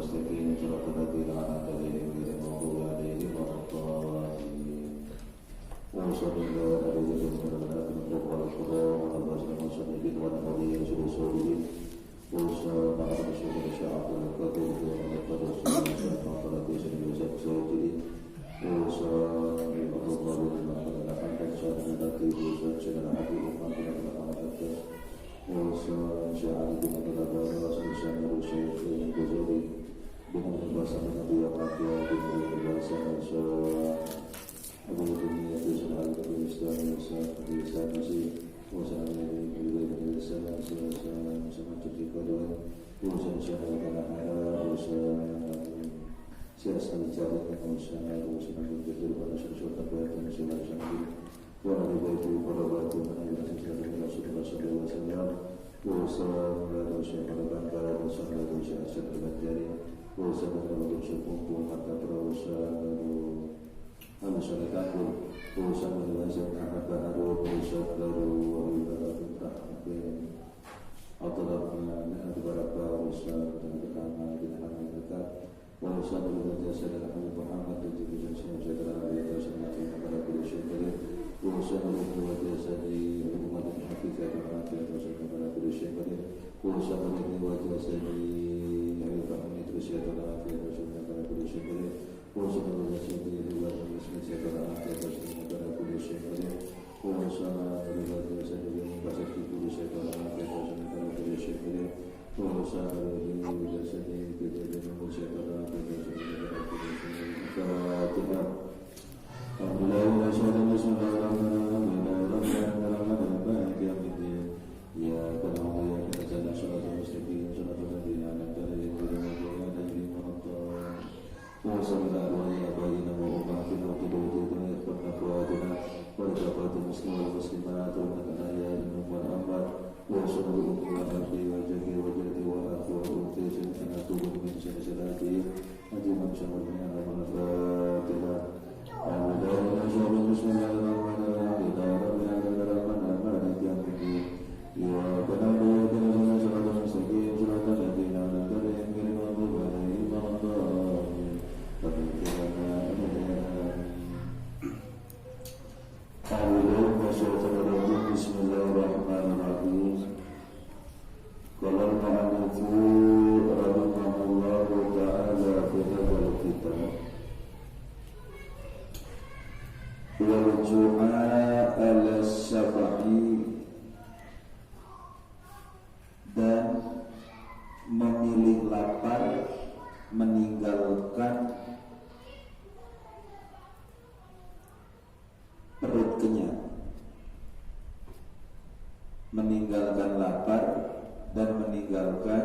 المستقيم صراط الذين أنعمت عليهم غير المغضوب عليهم ولا الضالين وصلى الله عليه وسلم على نبينا والقرآن والبشر والمرسلين والنبيين والرسولين وصلى على رسول الشعب والكتب والقدس والمعطلة سيدنا سيدنا وصلى الله على محمد صلى الله عليه وسلم على محمد وصلى على بنا وصلى الشيخ الجزري dengan bahasa Nabi yang ada dengan bahasa Rasul Abu Dunia Islam Islam Islam masih usaha dari sana sama cuci kedua usaha syariat ada usaha siasat cari usaha menjadi manusia sudah berada di sana wahai baitu para batu Nabi Rasulullah sallallahu alaihi wasallam usaha pada bangkara usaha asyad al-Bajari usaha usaha kumpul harta berusaha Al-Syarikat usaha menyelesaikan anak baru usaha baru Al-Tadabna Al-Barakah usaha pertama dengan dekat usaha berjasa dengan Nabi Muhammad dan juga saudara Nabi Rasulullah kepada Rasulullah usaha berjasa di umat hakikat Nabi Rasulullah kepada Rasulullah usaha berjasa di Al-Fahmi terus ya Nabi Rasulullah kepada Rasulullah usaha berjasa di luar secara akhir kepada Rasulullah usaha berjasa di bahasa Rasulullah kepada Rasulullah usaha berjasa di kejadian manusia pada Al-Fatihah. Alhamdulillah wassalatu wassalamu ala rasulillah ya kana ya kana sallallahu alaihi wasallam وصلى الله عليه وأمهاتنا وقدوتنا إخواننا أخواتنا ورفقات المسلمين والمسلمات والأحياء منهم والأموات وصلى الله عليه وجهه وجهه وأخي وأختي سيدنا توبة من سلسلاته أجمع شمرنا على الفاتحة بسم الله الرحمن الرحيم مالك يوم الدين إياك نعبد وإياك نستعين صراط المستقيم صراط الذين أنعمت عليهم غير المغضوب عليهم ولا الضالين Bismillahirrahmanirrahim. Qala al-mu'allif rahimahullahu ta'ala fi hadzal kitab wal ju'a al-syafa'i dan memilih lapar meninggalkan perut kenyang, meninggalkan lapar dan meninggalkan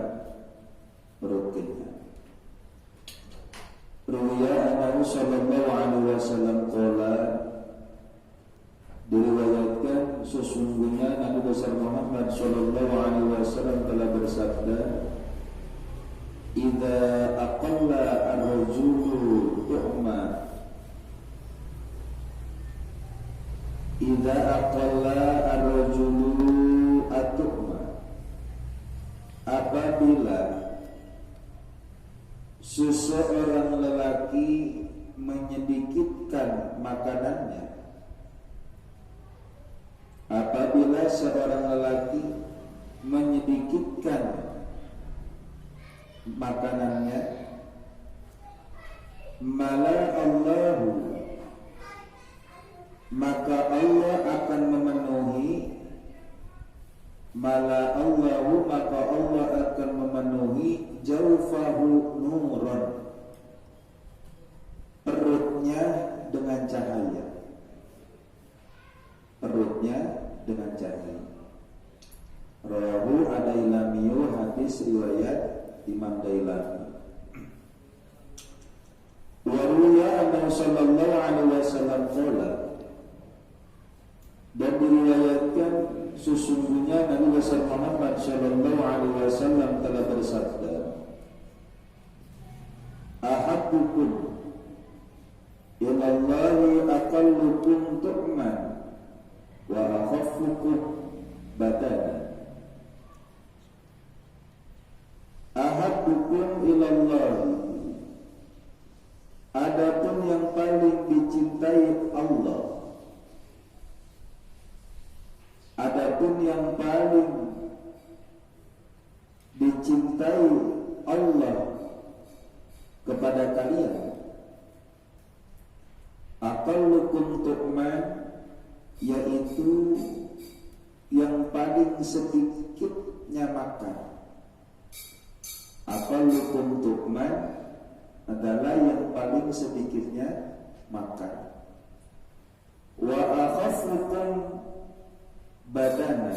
perut kenyang. Ruwiya annahu sallallahu alaihi wasallam qala, diriwayatkan sesungguhnya Nabi besar Muhammad sallallahu alaihi wasallam telah bersabda, idza aqalla ar-rajulu tu'ma idza aqalla ar-rajulu at-tu'ma, apabila seseorang lelaki menyedikitkan makanannya, apabila seorang lelaki menyedikitkan makanannya, mala Allahu, maka Allah akan memenuhi, mala Allahu, maka Allah akan memenuhi jaufahu nuran, perutnya dengan cahaya, perutnya dengan cahaya. Rawahu Ad-Dailamiyu, hadis riwayat Imam Dailami. Wa ruwiya anna sallallahu alaihi wasallam qala, dan diriwayatkan sesungguhnya Nabi besar Muhammad sallallahu alaihi wasallam telah bersabda, ahabbukum ilallahi aqallukum tu'man wa akhaffukum badana. Ahabbukum ahabbukum ilallah, adapun yang paling dicintai Allah, adapun yang paling dicintai Allah kepada kalian, aqallukum tu'man, yaitu yang paling sedikitnya makan. Aqallukum tu'man adalah yang paling sedikitnya makan. Wa akhafukum badana,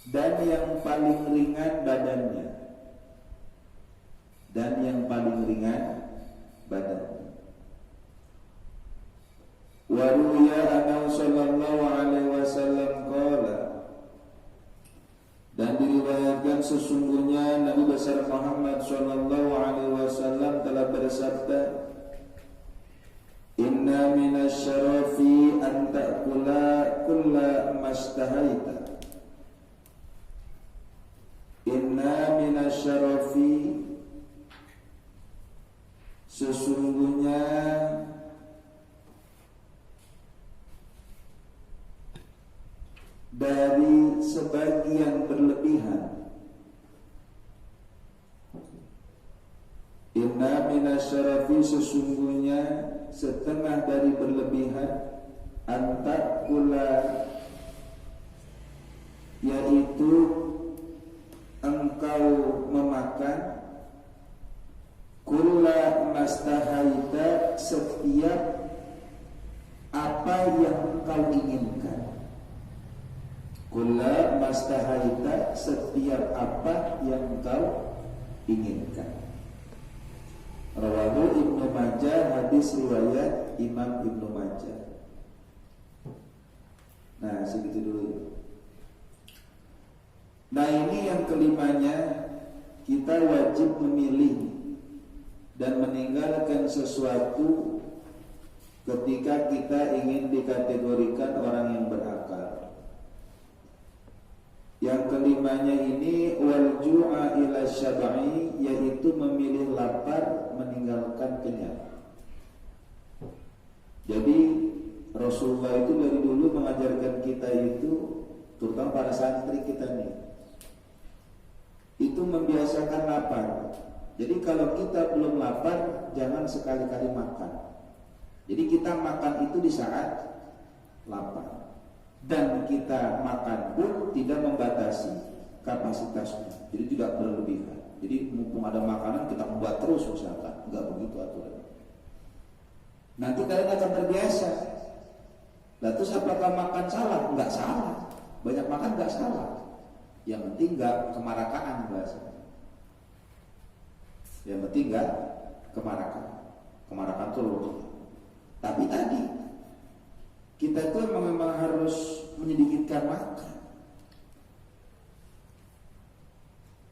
dan yang paling ringan badannya, dan yang paling ringan badannya. Wa ruwiya anna sallallahu alaihi wasallam qala, dan diriwayatkan sesungguhnya Nabi besar Muhammad sallallahu alaihi wasallam telah bersabda, inna minasyarafi an ta'kula kulla mastahaita. Inna minasyarafi, sesungguhnya dari sebagian berlebihan, inna minasyarafi, sesungguhnya setengah dari berlebihan, antakula, yaitu engkau memakan, kulla mastahaita, setiap apa yang engkau inginkan. Kulla mastahaita, setiap apa yang engkau inginkan. Rawahu Ibnu Majah, hadis riwayat Imam Ibnu Majah. Nah, segitu dulu ya. Nah, ini yang kelimanya, kita wajib memilih dan meninggalkan sesuatu ketika kita ingin dikategorikan orang yang berakal. Yang kelimanya ini wal ju'a ila syab'i, yaitu memilih lapar meninggalkan kenyang. Jadi Rasulullah itu dari dulu mengajarkan kita itu, terutama para santri kita nih, itu membiasakan lapar. Jadi kalau kita belum lapar, jangan sekali-kali makan. Jadi kita makan itu di saat lapar. Dan kita makan pun tidak membatasi kapasitasnya, jadi tidak berlebihan. Jadi mumpung ada makanan kita buat terus misalkan, enggak begitu aturan. Nanti kalian akan terbiasa. Nah, terus apakah makan salah? Enggak salah. Banyak makan enggak salah. Yang penting enggak kemarakaan bahasanya. Yang penting enggak kemarakan. Kemarakan itu lebih. Tapi tadi kita itu memang harus menyedikitkan makan.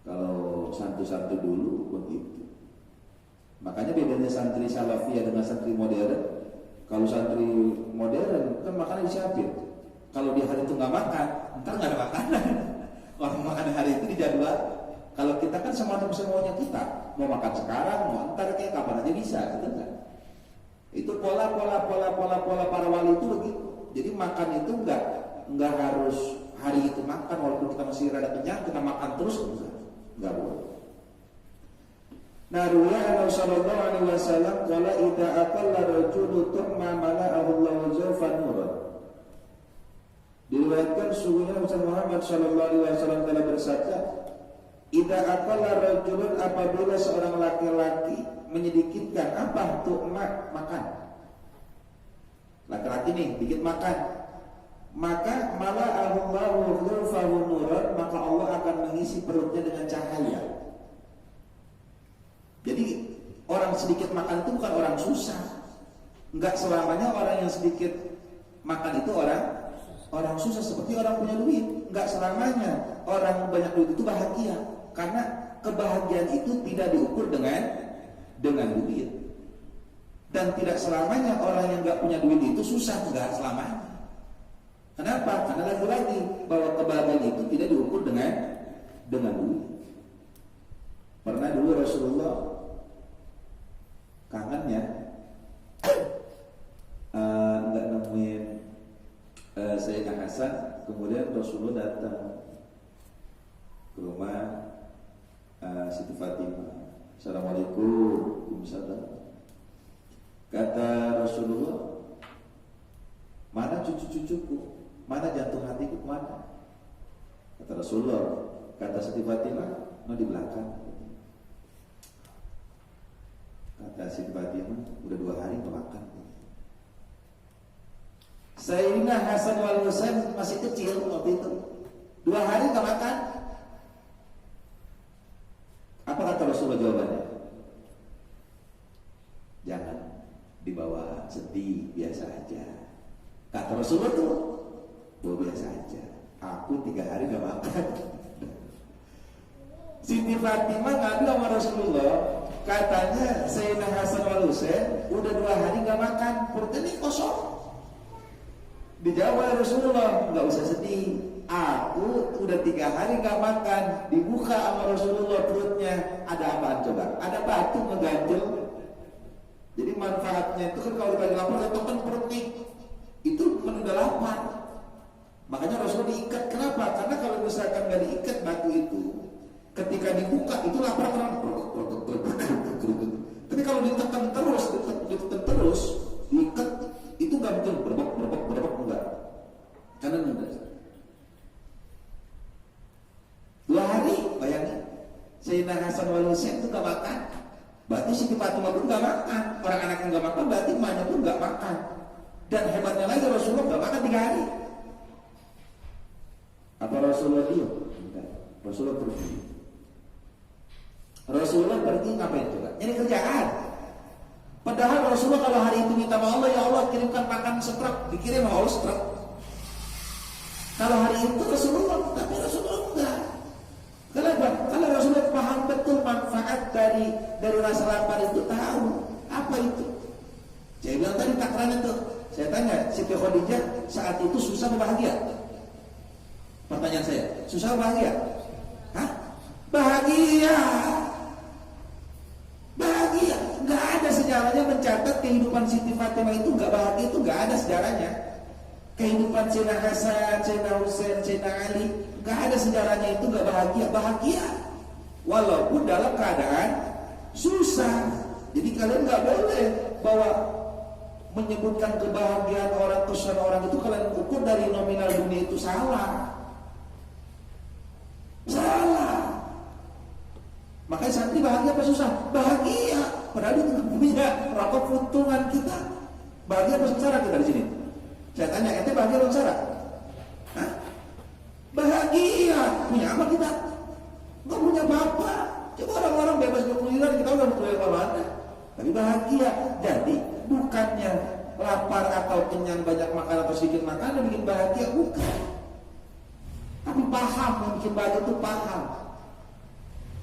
Kalau santri-santri dulu begitu. Makanya bedanya santri salafiyah dengan santri modern. Kalau santri modern kan makannya disiapin. Kalau di hari itu nggak makan, ntar nggak ada makanan. Orang makan hari itu dijadwal. Kalau kita kan semuanya kita mau makan sekarang, mau ntar kayak kapan aja bisa, gitu kan? Itu pola para wali itu begitu. Jadi makan itu enggak harus hari itu makan, walaupun kita masih rada kenyang kita makan terus enggak boleh. Nah, Rasulullah sallallahu alaihi wasallam qala idza aqalla rajulu thumma mala'ahu Allahu zawfan nuran. Diriwayatkan sungguhnya Muhammad sallallahu alaihi wasallam telah bersabda, idza aqalla rajulun, apabila seorang laki-laki menyedikitkan apa tuh makan. Laki-laki nih dikit makan, maka mala'ahu Allahu ghurfahu nuran, maka Allah akan mengisi perutnya dengan cahaya. Jadi orang sedikit makan itu bukan orang susah. Enggak selamanya orang yang sedikit makan itu orang susah, seperti orang punya duit. Enggak selamanya orang banyak duit itu bahagia, karena kebahagiaan itu tidak diukur dengan duit. Dan tidak selamanya orang yang enggak punya duit itu susah, enggak selamanya. Kenapa? Karena lagi-lagi bahwa kebahagiaan itu tidak diukur dengan duit. Rasulullah kangennya nggak nemuin Sayyidina Hasan. Kemudian Rasulullah datang ke rumah Siti Fatimah. Assalamualaikum. Waalaikumsalam. Kata Rasulullah, mana cucu-cucuku? Mana jantung hatiku kemana? Kata Rasulullah, kata Siti Fatimah, di belakang. Kata Siti Fatimah, udah 2 hari gak makan. Sayyidina Hasan wal Husain masih kecil waktu itu, 2 hari gak makan. Apa kata Rasulullah jawabannya? Jangan dibawa sedih, biasa aja. Kata Rasulullah tuh, biasa aja. Aku 3 hari gak makan. Siti Fatimah ngadu sama Rasulullah, katanya Sayyidina Hasan wal Husain udah 2 hari gak makan, perutnya ini kosong. Dijawab oleh Rasulullah, nggak usah sedih. Aku udah 3 hari gak makan. Dibuka sama Rasulullah perutnya, ada apaan coba? Ada batu ngeganjel. Jadi manfaatnya itu kan kalau lagi lapar, tekan perut nih, itu menunda lapar. Makanya Rasulullah diikat. Kenapa? Karena kalau misalkan nggak diikat batu itu, ketika dibuka itu lapar kan. Tapi kalau ditekan terus, diikat, itu nggak betul berbek enggak. Karena nunda. 2 hari, bayangin. Sayyidina Hasan wal Husain itu gak makan. Berarti Siti Fatimah pun gak makan. Orang anak yang gak makan, berarti emaknya pun gak makan. Dan hebatnya lagi Rasulullah gak makan 3 hari. Apa Rasulullah diam? Enggak. Rasulullah pergi. Rasulullah pergi ngapain coba? Nyari kerjaan. Padahal Rasulullah kalau hari itu minta sama Allah, ya Allah kirimkan makan setruk, dikirim sama Allah setruk. Kalau hari itu Rasulullah, tapi Rasulullah enggak. Kenapa? Kalau Rasulullah paham betul manfaat dari rasa lapar itu, tahu apa itu. Saya bilang tadi takarannya tuh. Saya tanya, Siti Khadijah saat itu susah atau bahagia? Pertanyaan saya, susah atau bahagia? Hah? Bahagia. Bahagia. Nggak ada sejarahnya mencatat kehidupan Siti Fatimah itu nggak bahagia, itu nggak ada sejarahnya. Kehidupan Sayyidina Hasan, Sayyidina Husain, Sayyidina Ali, nggak ada sejarahnya itu nggak bahagia. Bahagia walaupun dalam keadaan susah. Jadi kalian nggak boleh bahwa menyebutkan kebahagiaan orang, kesusahan orang itu kalian ukur dari nominal dunia, itu salah. Salah. Makanya santri bahagia apa susah? Bahagia. Padahal itu punya rokok keuntungan kita. Bahagia apa sengsara kita di sini? Saya tanya, ente bahagia atau sengsara? Hah? Bahagia. Punya apa kita? Nggak punya bapak. Coba orang-orang bebas berkeliaran, kita udah berkeliaran mana? Tapi bahagia. Jadi bukannya lapar atau kenyang banyak makan atau sedikit makan yang bikin bahagia, bukan. Tapi paham, yang bikin bahagia itu paham.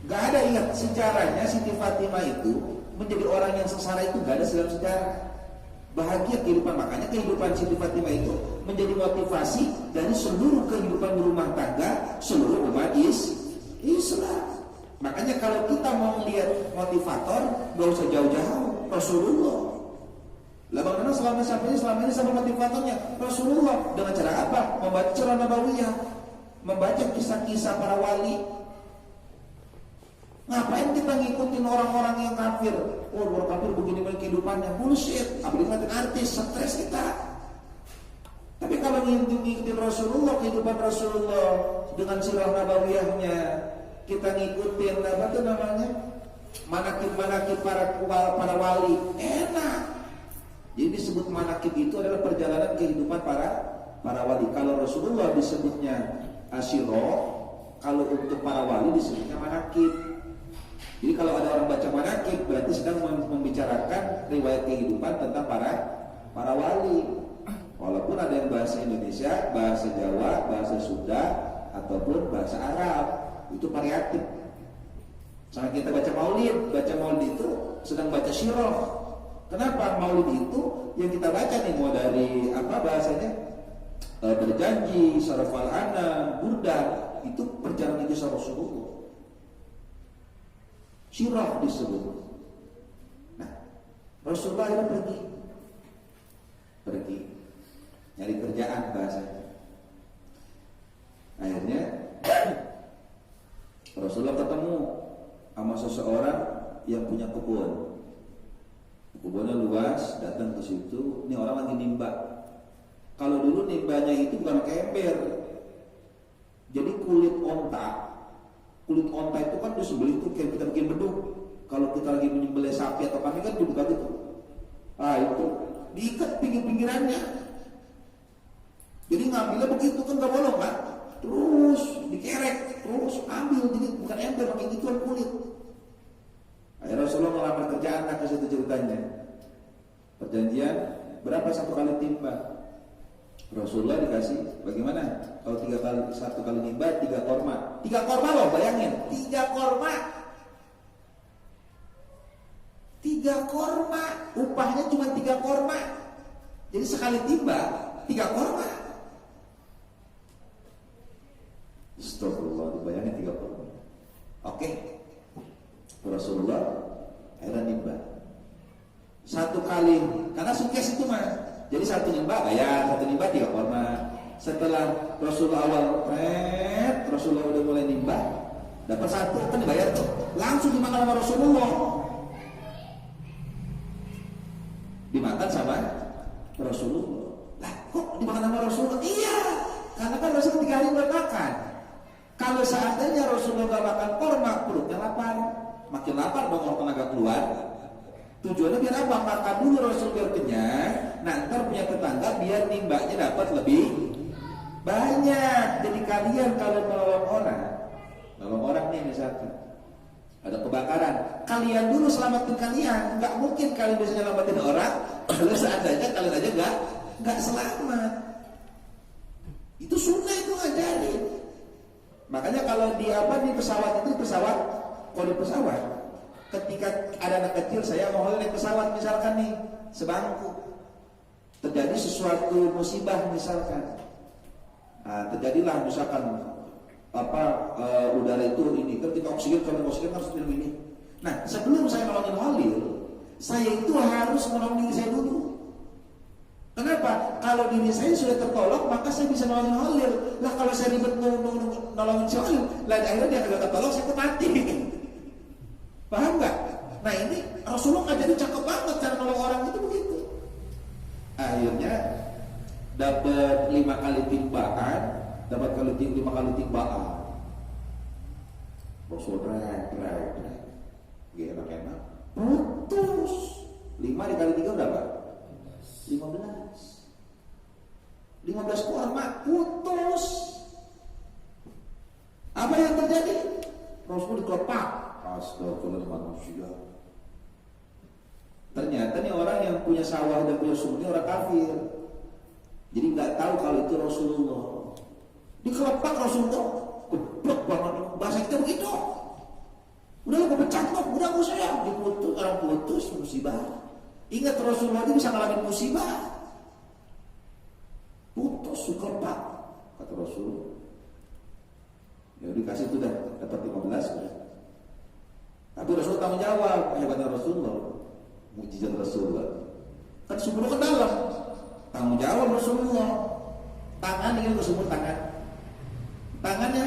Gak ada, ingat sejarahnya Siti Fatimah itu menjadi orang yang sengsara itu gak ada dalam sejarah. Bahagia kehidupan, makanya kehidupan Siti Fatimah itu menjadi motivasi dari seluruh kehidupan rumah tangga seluruh umat Islam. Makanya kalau kita mau lihat motivator, gak usah jauh-jauh, Rasulullah. Lah bagaimana selama ini sama motivatornya Rasulullah, dengan cara apa? Membaca Sirah Nabawiyah, membaca kisah-kisah para wali. Ngapain kita ngikutin orang-orang yang kafir? Oh, orang kafir begini kehidupannya, bullshit. Apalagi ngikutin artis, stres kita. Tapi kalau ngikutin Rasulullah, kehidupan Rasulullah dengan Sirah Nabawiyahnya, kita ngikutin apa tuh namanya, manakib para wali, enak. Jadi disebut manakib itu adalah perjalanan kehidupan para wali. Kalau Rasulullah disebutnya asyiro, kalau untuk para wali disebutnya manakib. Jadi kalau ada orang baca manakib, berarti sedang membicarakan riwayat kehidupan tentang para wali. Walaupun ada yang bahasa Indonesia, bahasa Jawa, bahasa Sunda, ataupun bahasa Arab, itu variatif. Sama kita baca maulid itu sedang baca syiroh. Kenapa? Maulid itu yang kita baca nih, mau dari apa bahasanya, berjanji, sarafal ana, burda, itu perjalanan kisah Rasulullah. Syirah disebut. Nah, Rasulullah itu pergi nyari kerjaan bahasanya. Akhirnya Rasulullah ketemu sama seseorang yang punya kebun. Kebunnya luas, datang ke situ. Ini orang lagi nimba. Kalau dulu nimbanya itu bukan kayak ember. Jadi kulit onta itu kan disembelih itu kayak kita bikin beduk. Kalau kita lagi menyembelih sapi atau kambing kan dibuka gitu. Ah itu diikat pinggir-pinggirannya. Jadi ngambilnya begitu kan gak bolong kan? Terus dikerek, terus ambil, jadi bukan ember, pakai gituan kulit. Akhirnya Rasulullah melamar kerjaan, ke situ ceritanya. Perjanjian berapa satu kali timba? Rasulullah dikasih bagaimana? Kalau satu kali nimba 3 korma. 3 korma loh, bayangin. 3 korma. 3 korma. Upahnya cuma 3 korma. Jadi sekali timba 3 korma. Astagfirullah, bayangin 3 korma. Oke. Rasulullah akhirnya nimba. Satu kali, karena sukses itu mas. Jadi satu nimba bayar, satu nimba 3 korma. Setelah Rasulullah awal Rasulullah udah mulai nimba, dapat satu kan dibayar tuh. Langsung dimakan sama Rasulullah. Dimakan sama Rasulullah. Lah kok dimakan sama Rasulullah? Iya, karena kan Rasulullah 3 hari makan. Kalau seandainya Rasulullah gak makan korma, perutnya lapar. Makin lapar dong orang tenaga keluar. Tujuannya biar apa? Makan dulu Rasul biar kenyang. Nah ntar punya tetangga biar nimbanya dapat lebih banyak. Jadi kalian kalau nolong orang nih misalkan ada kebakaran, kalian dulu selamatin kalian. Nggak mungkin kalian bisa nyelamatin orang kalau seandainya kalian aja nggak selamat. Itu sunnah, itu ngajarin. Makanya kalau di pesawat itu kalau di pesawat ketika ada anak kecil, saya mau naik pesawat misalkan nih, sebangku, terjadi sesuatu musibah misalkan, terjadilah misalkan udara itu ini, ketika oksigen harus minum ini. Nah sebelum saya nolongin Holil, saya itu harus menolong diri saya dulu. Kenapa? Kalau diri saya sudah tertolong, maka saya bisa nolongin Holil. Lah kalau saya ribet nolongin si Holil, lah akhirnya dia kagak tertolong, saya mati. Paham nggak? Nah ini Rasulullah ngajarin cakep banget cara nolong orang itu begitu. Akhirnya dapat 5 kali timbaan, dapat 5 kali timbaan. Rasulullah enak-enak putus. 5 dikali 3 berapa? 15 korma putus. Apa yang terjadi? Rasul dikelepak. Astagfirullah manusia. Ternyata nih orang yang punya sawah dan punya sumur orang kafir. Jadi nggak tahu kalau itu Rasulullah. Dikelepak Rasulullah, keblok banget bahasa kita begitu. Udah lu pecat kok, udah gue saya diputus, orang putus musibah. Ingat Rasulullah itu bisa ngalamin musibah. Putus dikelepak kata Rasulullah. Ya dikasih itu dah dapat 15 udah. Tapi Rasul tanggung jawab, hebatnya Rasulullah, mukjizat Rasulullah. Kan sumur ke dalam, tanggung jawab Rasulullah. Tangan ingin ke sumur, tangannya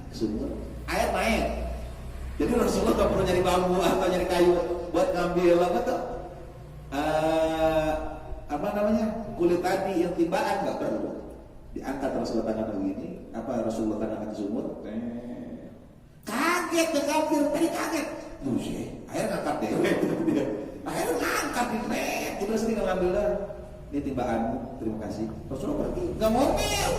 ke sumur, air naik. Jadi Rasulullah gak perlu nyari bambu atau nyari kayu buat ngambil kulit tadi yang timbaan, gak perlu. Diangkat Rasulullah tangan begini, Rasulullah tangan ke sumur. Kaget ke kafir, tadi kaget. Buset, akhirnya ngangkat deh. Akhirnya ngangkat nih, terus tinggal ngambil dah. Ini timbaanmu, terima kasih. Rasulullah pergi, nggak ngomel.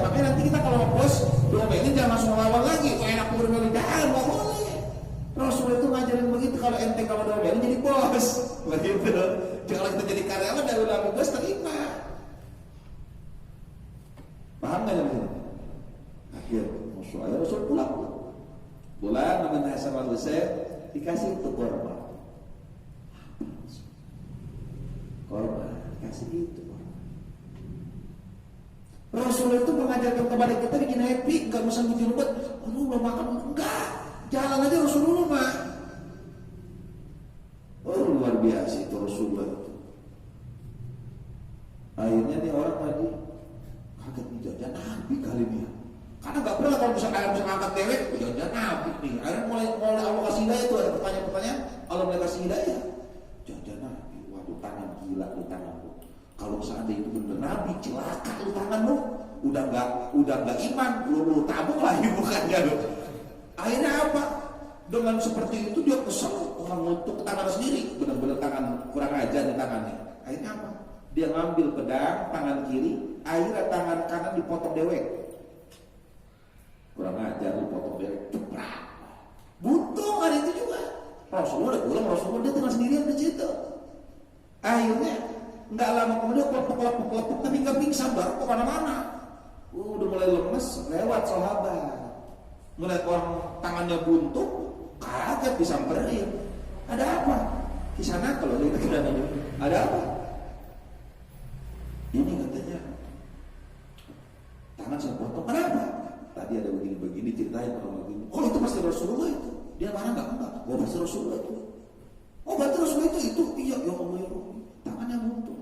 Makanya nanti kita kalau bos diomelin jangan langsung lawan lagi. Kok enak bermeli, jangan, nggak boleh. Rasulullah itu ngajarin begitu, kalau ente kalau diomelin jadi bos, begitu. Kalau kita jadi karyawan dari ulama bos terima. Paham nggak yang ini? Akhir, Rasul pulang. Namun Hasan al-Husain dikasih itu korban, dikasih itu. Rasul itu mengajarkan kepada kita bikin happy, nggak usah bikin ribet. Belum makan, enggak. Jalan aja Rasulullah mah. Oh luar biasa itu Rasulullah itu. Akhirnya nih orang tadi kaget nih, jangan Nabi kali ini ya. Karena nggak pernah kalau bisa ngangkat dewek, jangan Nabi nih. Akhirnya mulai Allah kasih hidayah itu, ada pertanyaan-pertanyaan, Allah mulai kasih hidayah. Jangan Nabi, waduh tangan gila lu tangan lu. Kalau seandainya itu benar Nabi, celaka lu tangan lu. Udah nggak iman, lu tabung lagi bukannya lu. Akhirnya apa? Dengan seperti itu dia kesel, orang untuk tangan sendiri, benar-benar tangan kurang ajar di tangannya. Akhirnya apa? Dia ngambil pedang tangan kiri, akhirnya tangan kanan dipotong dewek. Kurang ajar dipotong dewek, ceprak. Buntung hari itu juga. Rasulullah udah pulang, Rasulullah dia tinggal sendirian di situ. Akhirnya nggak lama kemudian kelepuk tapi nggak pingsan baru ke mana-mana. Udah mulai lemes, lewat sahabat. Melihat orang tangannya buntung, kaget disamperin. Ada apa? Di sana kalau kita kira ada apa? Ini katanya tangan saya potong. Kenapa? Tadi ada begini-begini ceritain orang begini. Oh itu pasti Rasulullah itu. Dia marah enggak? Oh pasti Rasulullah itu. Oh berarti Rasulullah itu. Iya ya Allah ya Allah. Tangannya buntung.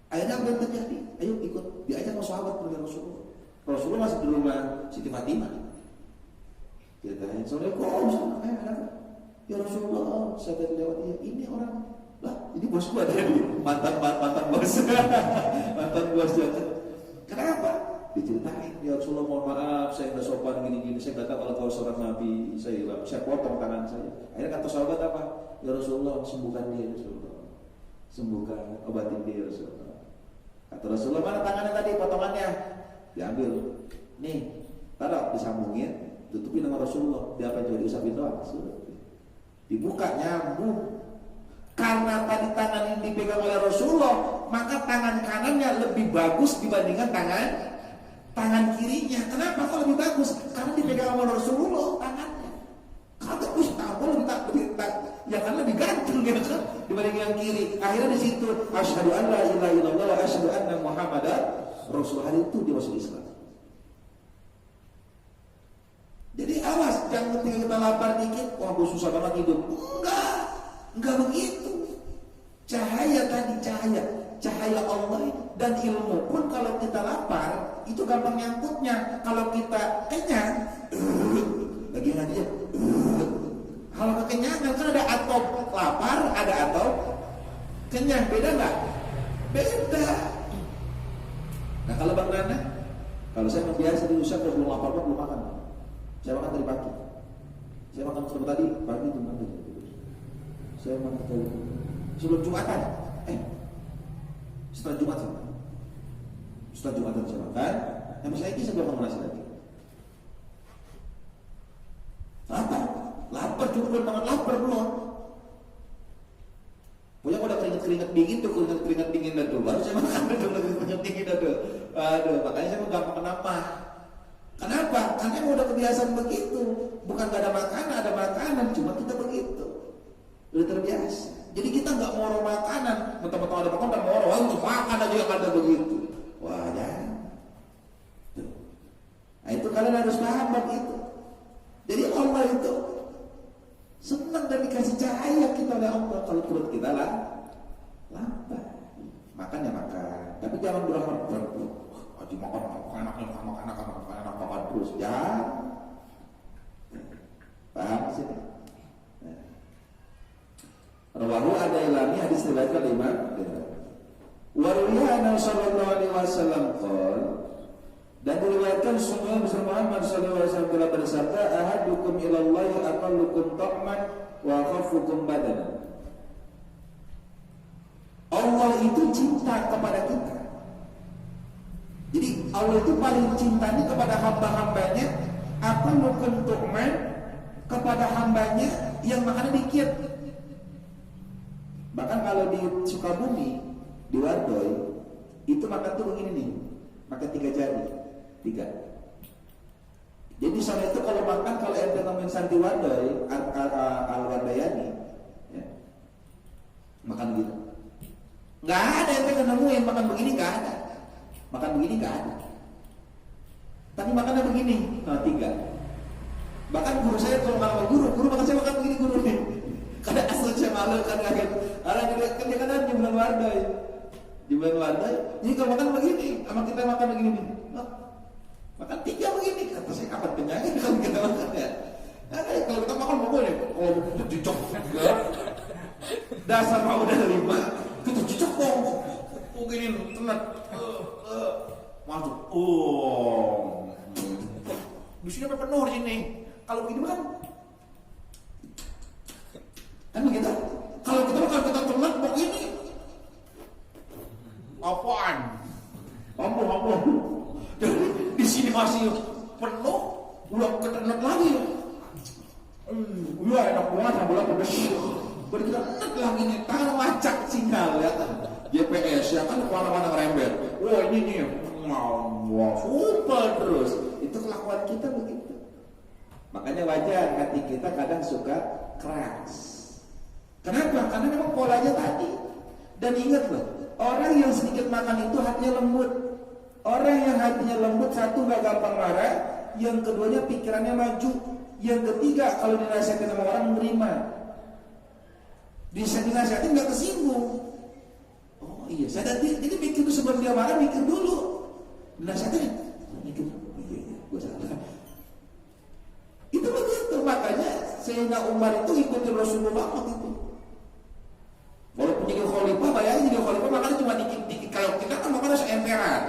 Akhirnya apa yang terjadi? Ayo ikut. Diajak sama sahabat pergi Rasulullah. Rasulullah masih di rumah Siti Fatimah. Dia tanya, Assalamualaikum, ada apa? Ya Rasulullah, saya tadi lewat dia. Ini orang, lah, ini bos gua tadi, mantan bos, mantan bos dia. Kenapa? Diceritain, ya Rasulullah mohon maaf, saya nggak sopan gini-gini, saya nggak tahu kalau kau seorang nabi, saya potong tangan saya. Akhirnya kata sahabat apa? Ya Rasulullah, sembuhkan dia, Rasulullah, sembuhkan, obatin dia, Rasulullah. Kata Rasulullah, mana tangannya tadi, potongannya? Diambil, nih, taruh, disambungin. Tutupin nama Rasulullah, dia apa juga diusapin doang, dibuka nyambung. Karena tadi tangan ini dipegang oleh Rasulullah, maka tangan kanannya lebih bagus dibandingkan tangan kirinya. Kenapa kok lebih bagus? Karena dipegang oleh Rasulullah tangannya. Kata Ustaz, lebih ya kan lebih ganteng ya kan dibanding yang kiri. Akhirnya di situ asyhadu an la ilaha illallah wa asyhadu anna Muhammadar Rasulullah, itu dia masuk Islam. Jadi awas, jangan ketika kita lapar dikit, wah gue susah banget hidup. Enggak begitu. Cahaya tadi, cahaya Allah dan ilmu pun kalau kita lapar, itu gampang nyangkutnya. Kalau kita kenyang, lagi ngaji ya. Kalau kekenyangan kan ada atau lapar, ada atau kenyang, beda nggak? Beda. Nah kalau Bang Nana, kalau saya biasa di Nusa, kalau belum lapar belum makan. Saya makan dari pagi. Saya makan sebelum tadi pagi itu makan. Saya makan tadi sebelum Jumatan. Setelah Jumat saya makan. Setelah Jumatan saya makan. Habis lagi saya belum makan nasi lagi. Lapar cuma belum makan, lapar belum. Punya udah keringat dingin tuh, keringat dingin dah tuh. Baru saya makan keringat dingin dah tuh. Aduh, makanya saya gampang kenapa? Kenapa? Karena udah kebiasaan begitu. Bukan gak ada makanan, cuma kita begitu. Udah terbiasa. Jadi kita nggak moro makanan, mentang-mentang ada makanan moro, untuk makan aja yang ada begitu. Wah, jangan. Nah, itu kalian harus paham begitu. Jadi Allah itu senang dan dikasih cahaya kita oleh Allah. Kalau perut kita lapar, makan ya makan. Tapi jangan berharap aji makan terus, jangan. Paham sih? Rawahu ada ilami hadis riwayat Imam Waruya Nabi sallallahu alaihi wasallam qol, dan diriwayatkan sungguh bersama Muhammad sallallahu alaihi wasallam telah bersabda, ahadukum ilallahi aqallukum ta'man wa khafukum badana. Allah itu cinta kepada kita. Jadi Allah itu paling cintanya kepada hamba-hambanya, aqallukum ta'man, kepada hambanya yang makannya dikit. Bahkan kalau di Sukabumi, di Wardoy, itu makan tuh begini nih, makan 3 jari, 3. Jadi sana itu kalau makan, kalau ente nemuin Santi Wardoy, Al-Wardayani, ya, makan gitu. Nggak ada ente nemuin makan begini, nggak ada. Makan begini nggak ada. Tapi makannya begini, 3. Bahkan guru saya kalau makan guru makan saya makan begini guru nih. Karena asal saya malu kan kaget. Orang dia kan jumlah wardai. Jumlah wardai. Jadi kalau makan begini, sama kita makan begini nih. Makan 3 begini. Kata saya kapan penyakit kalau kita makan ya. Nah, kalau kita makan mau boleh. Kalau itu cocok. Dasar mau udah 5. Kita cocok dong. Begini telat. Masuk. Di sini apa penuh ini? Kalau begini kan begitu. Kalau kita telat begini. Apaan? Mampu. Jadi di sini masih penuh, udah ketenet lagi. Udah enak banget, bola pedes. Berarti kita enak lagi nih, tangan macak sinyal ya kan. GPS ya kan kemana-mana ngerembet. Wah ini nih, wah super terus. Itu kelakuan kita begitu. Makanya wajar hati kita kadang suka keras. Kenapa? Karena memang polanya tadi. Dan ingat loh, orang yang sedikit makan itu hatinya lembut. Orang yang hatinya lembut, satu gak gampang marah, yang keduanya pikirannya maju, yang ketiga kalau dinasihatin sama orang menerima. Dinasihatin gak kesinggung. Oh iya, saya tadi jadi mikir tuh sebelum dia marah, mikir dulu. Dinasihatin, mikir, iya, gue salah. Itu begitu, makanya Sayyidina Umar itu ikuti Rasulullah waktu itu. Walaupun jadi khalifah, bayangin jadi khalifah makannya cuma dikit-dikit. Kalau kita kan makannya seemperan.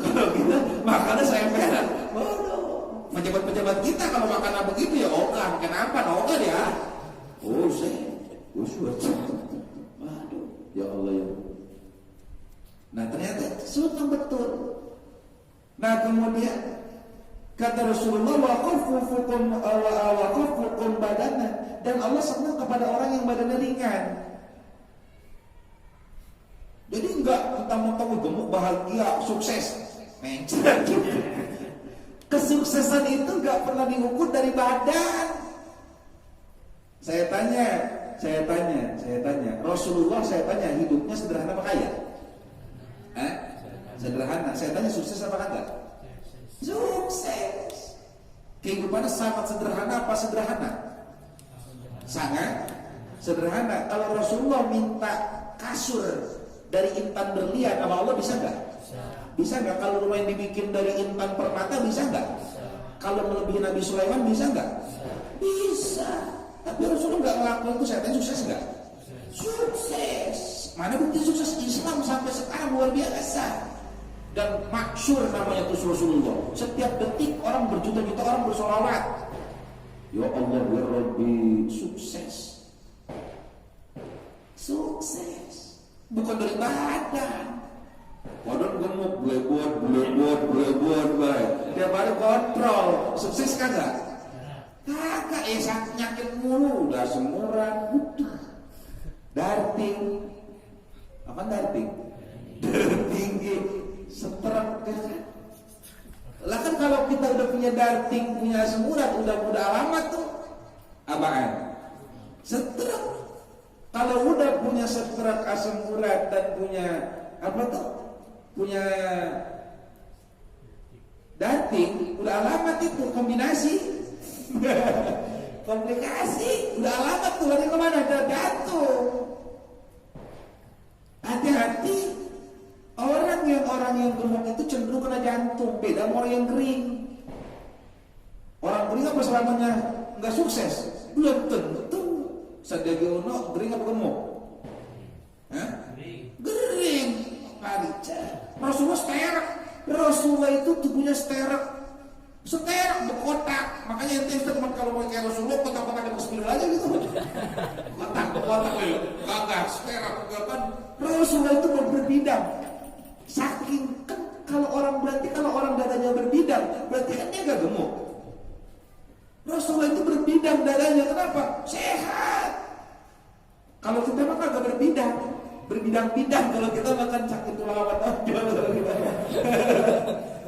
Kalau kita makannya seemperan. Waduh, pejabat-pejabat kita kalau makan begitu ya ogah. Kenapa? Ogah dia. Oh saya, waduh, ya Allah ya. Nah ternyata sultan betul. Nah kemudian kata Rasulullah waqafukum badana, dan Allah senang kepada orang yang badannya ringan. Jadi enggak mentang-mentang gemuk bahagia sukses. Kesuksesan itu enggak pernah diukur dari badan. Saya tanya Rasulullah, saya tanya hidupnya sederhana apa kaya? Sederhana. Saya tanya sukses apa kagak? Sukses. Kehidupannya sangat sederhana apa sederhana? Sangat sederhana. Kalau Rasulullah minta kasur dari intan berlian sama Allah bisa nggak? Bisa nggak? Kalau rumah yang dibikin dari intan permata bisa nggak? Kalau melebihi Nabi Sulaiman bisa nggak? Bisa. Tapi Rasulullah nggak ngelakuin itu. Saya tanya sukses nggak? Sukses. Mana bukti sukses Islam sampai sekarang luar biasa. Dan maksur namanya itu Rasulullah. Setiap detik orang berjuta-juta orang bersolawat. Ya Allah ya Rabbi, sukses. Sukses. Bukan dari badan. Badan gemuk, blebot, baik. Tiap hari kontrol. Sukses kagak? Kagak, nyakit mulu. Udah semuran, udah. Darting. Apa darting? Tinggi. Seterak kan? Lah kan kalau kita udah punya darting, punya asam urat, udah alamat tuh apaan? Seterak. Kalau udah punya seterak asam urat dan punya apa tuh? Punya darting, udah alamat itu kombinasi. Komplikasi, udah alamat tuh lari kemana? Ada jantung. Hati-hati. Orang yang gemuk itu cenderung kena jantung. Beda sama orang yang kering. Orang kering apa selamanya nggak sukses? Belum tentu. Sandiaga Uno kering apa gemuk? Kering. Rasulullah sterak. Rasulullah itu tubuhnya sterak. Sterak berkotak. Makanya ente teman kalau mau kayak Rasulullah kotak-kotak yang ke-9 aja gitu. Kotak-kotak ya. Kagak sterak kan. Rasulullah itu berbidang. Saking kan kalau orang dadanya berbidang, berarti kan dia gak gemuk. Rasulullah itu berbidang dadanya, kenapa? Sehat. Kalau kita mah kagak berbidang-bidang kalau kita makan sakit tulang apa tonjol.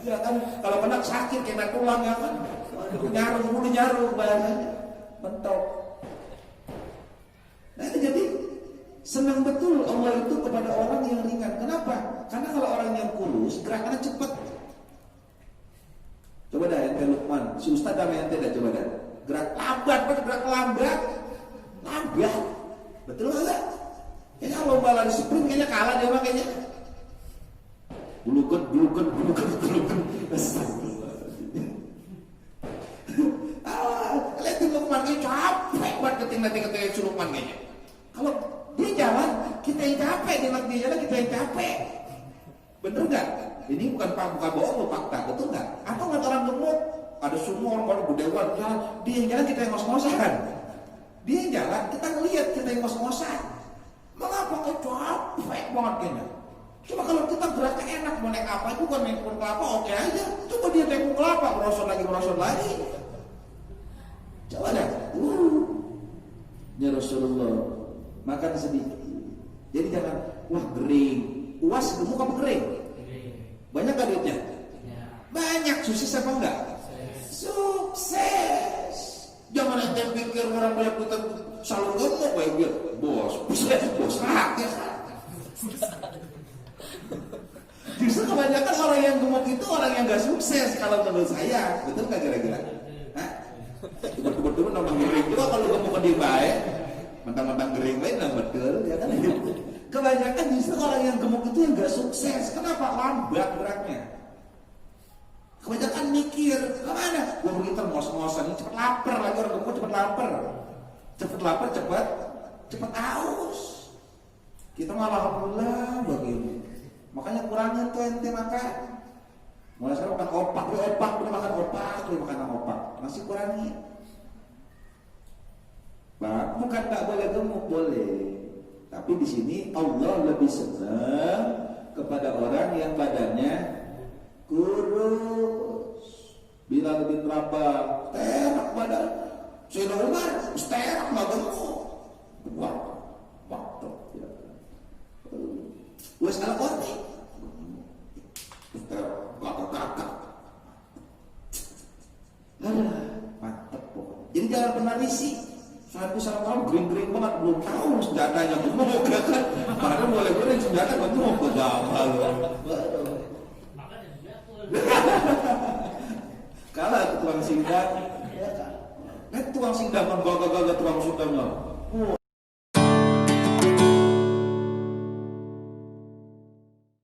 Ya kan, kalau kena sakit kena tulang ya kan, nyaruh bahasanya, mentok. Nah jadi senang betul Allah itu kepada orang yang ringan. Kenapa? Karena kalau orang yang kurus gerakannya cepat. Coba dah ente Lukman si Ustadz sama ente dah coba dah. Gerak lambat, gerak lambat. Betul nggak? Kayaknya lomba lari sprint kayaknya kalah dia mah kayaknya. Bulukan. Lihat di Lukman kayaknya capek buat ketinggalan si Lukman kayaknya. Kalau dia jalan, kita yang capek. Dia jalan, kita yang capek. Bener nggak? Ini bukan bohong, fakta, betul nggak? Atau nggak orang gemuk, ada semua orang budewan jalan, dia yang jalan kita yang ngos-ngosan. Dia yang jalan, kita ngelihat kita yang ngos-ngosan. Mengapa capek banget kayaknya? Cuma kalau kita geraknya enak, mau naik apa juga, naik pohon kelapa oke aja. Coba dia naik pohon kelapa, merosot lagi. Coba deh. Ya Rasulullah, makan sedikit. Jadi jangan, wah gering. Uas gemuk apa gering? Banyak gak duitnya? Banyak, sukses apa enggak? Sukses. Jangan ente pikir orang banyak duit selalu gemuk baik dia. Bos rakyat. Justru kebanyakan orang yang gemuk itu orang yang gak sukses kalau menurut saya. Betul gak kira-kira? Betul-betul nama gering juga kalau gemuk dia baik. Mentang-mentang gering baik nah betul ya kan? Kebanyakan justru orang yang gemuk itu yang gak sukses. Kenapa? Lambat geraknya. Kebanyakan mikir, kemana? Gue begitu ngos-ngosan, cepet lapar lagi orang gemuk cepet lapar, cepet haus. Kita malah alhamdulillah begini. Makanya kurangin tuh ente makan. Mulai sekarang makan opak, makan opak. Masih kurangin. Bukan tak boleh gemuk, boleh. Tapi di sini Allah lebih senang kepada orang yang badannya kurus. Bilal bin Rabah, terak badan. Sayyidina Umar, terak nggak gemuk. Wah, mantap ya. Wes ala korte. Kakak. Mantap pokoknya. Jadi jangan pernah risih. Satu sama kamu gering-gering banget, belum tahu senjatanya gemuk ya kan. Padahal boleh goreng senjata gemuk ke Jamal. Kalah tukang sindang. Tukang sindang kan gagah tukang sindang.